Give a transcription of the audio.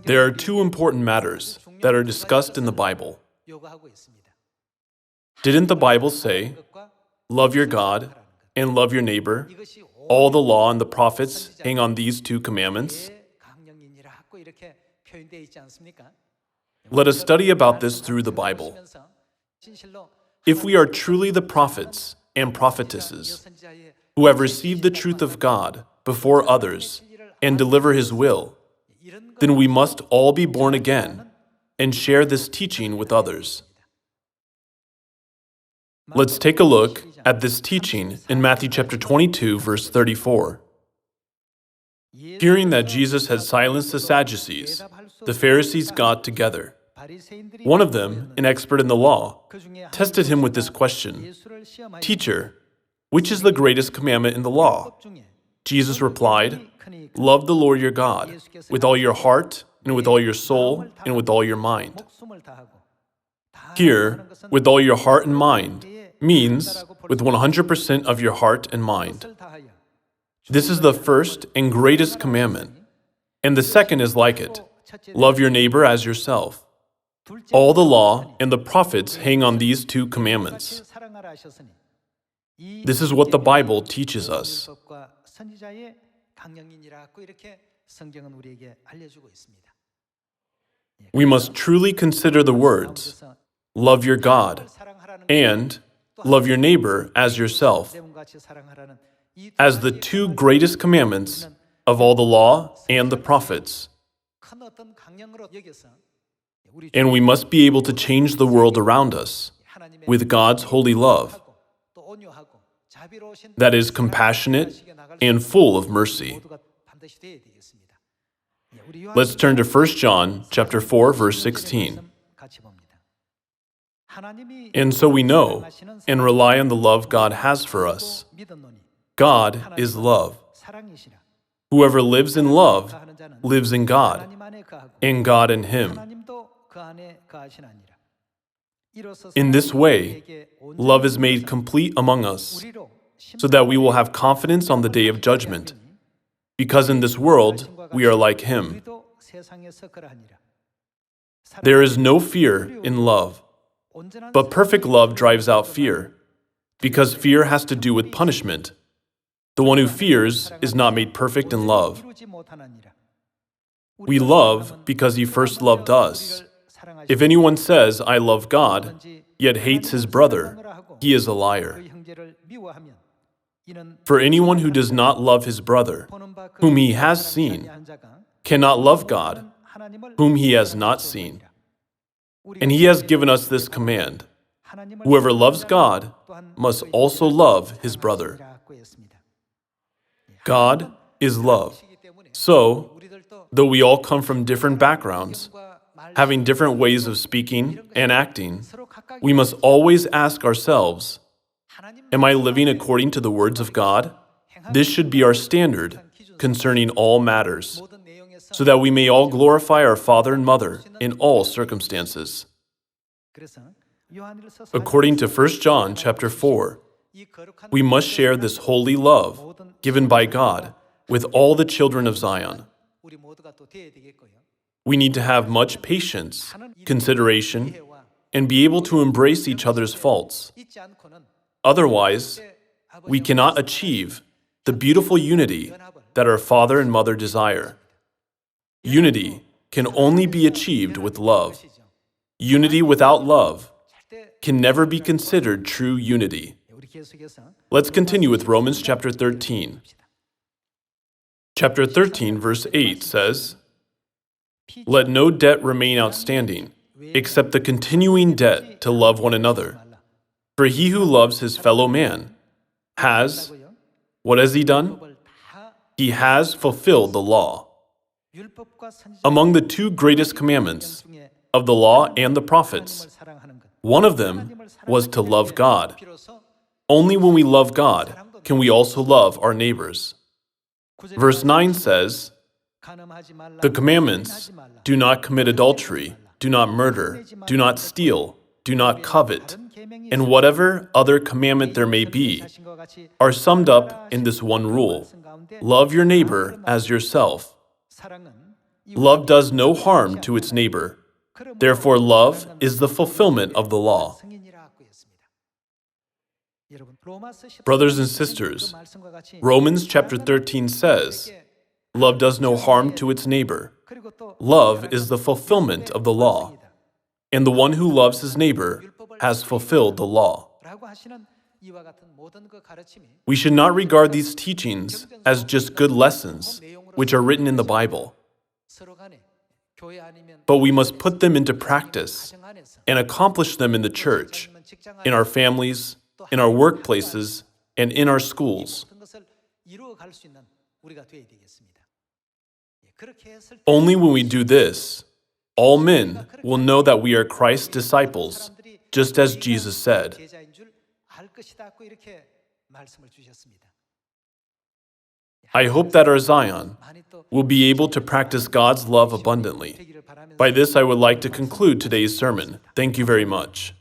There are two important matters that are discussed in the Bible. Didn't the Bible say, love your God and love your neighbor? All the law and the prophets hang on these two commandments. Let us study about this through the Bible. If we are truly the prophets and prophetesses who have received the truth of God before others and deliver His will, then we must all be born again and share this teaching with others. Let's take a look at this teaching in Matthew chapter 22, verse 34. Hearing that Jesus had silenced the Sadducees, the Pharisees got together. One of them, an expert in the law, tested him with this question, "Teacher, which is the greatest commandment in the law?" Jesus replied, "Love the Lord your God with all your heart and with all your soul and with all your mind." Here, with all your heart and mind, means with 100% of your heart and mind. This is the first and greatest commandment, and the second is like it. Love your neighbor as yourself. All the law and the prophets hang on these two commandments. This is what the Bible teaches us. We must truly consider the words, love your God, and love your neighbor as yourself, as the two greatest commandments of all the law and the prophets. And we must be able to change the world around us with God's holy love that is compassionate and full of mercy. Let's turn to 1 John chapter 4, verse 16. And so we know and rely on the love God has for us. God is love. Whoever lives in love lives in God, and God in him. In this way, love is made complete among us, so that we will have confidence on the day of judgment, because in this world we are like Him. There is no fear in love, but perfect love drives out fear, because fear has to do with punishment. The one who fears is not made perfect in love. We love because He first loved us. If anyone says, "I love God," yet hates his brother, he is a liar. For anyone who does not love his brother, whom he has seen, cannot love God, whom he has not seen. And He has given us this command: whoever loves God must also love his brother. God is love. So, though we all come from different backgrounds, having different ways of speaking and acting, we must always ask ourselves, am I living according to the words of God? This should be our standard concerning all matters, so that we may all glorify our father and mother in all circumstances. According to 1 John chapter 4, we must share this holy love given by God with all the children of Zion. We need to have much patience, consideration, and be able to embrace each other's faults. Otherwise, we cannot achieve the beautiful unity that our father and mother desire. Unity can only be achieved with love. Unity without love can never be considered true unity. Let's continue with Romans chapter 13. Chapter 13, verse 8 says, "Let no debt remain outstanding, except the continuing debt to love one another. For he who loves his fellow man has," what has he done? He has fulfilled the law. Among the two greatest commandments of the law and the prophets, one of them was to love God. Only when we love God can we also love our neighbors. Verse 9 says, "The commandments: do not commit adultery, do not murder, do not steal, do not covet, and whatever other commandment there may be, are summed up in this one rule: love your neighbor as yourself." Love does no harm to its neighbor. Therefore, love is the fulfillment of the law. Brothers and sisters, Romans chapter 13 says, love does no harm to its neighbor. Love is the fulfillment of the law. And the one who loves his neighbor has fulfilled the law. We should not regard these teachings as just good lessons, which are written in the Bible. But we must put them into practice and accomplish them in the church, in our families, in our workplaces, and in our schools. Only when we do this, all men will know that we are Christ's disciples, just as Jesus said. I hope that our Zion will be able to practice God's love abundantly. By this, I would like to conclude today's sermon. Thank you very much.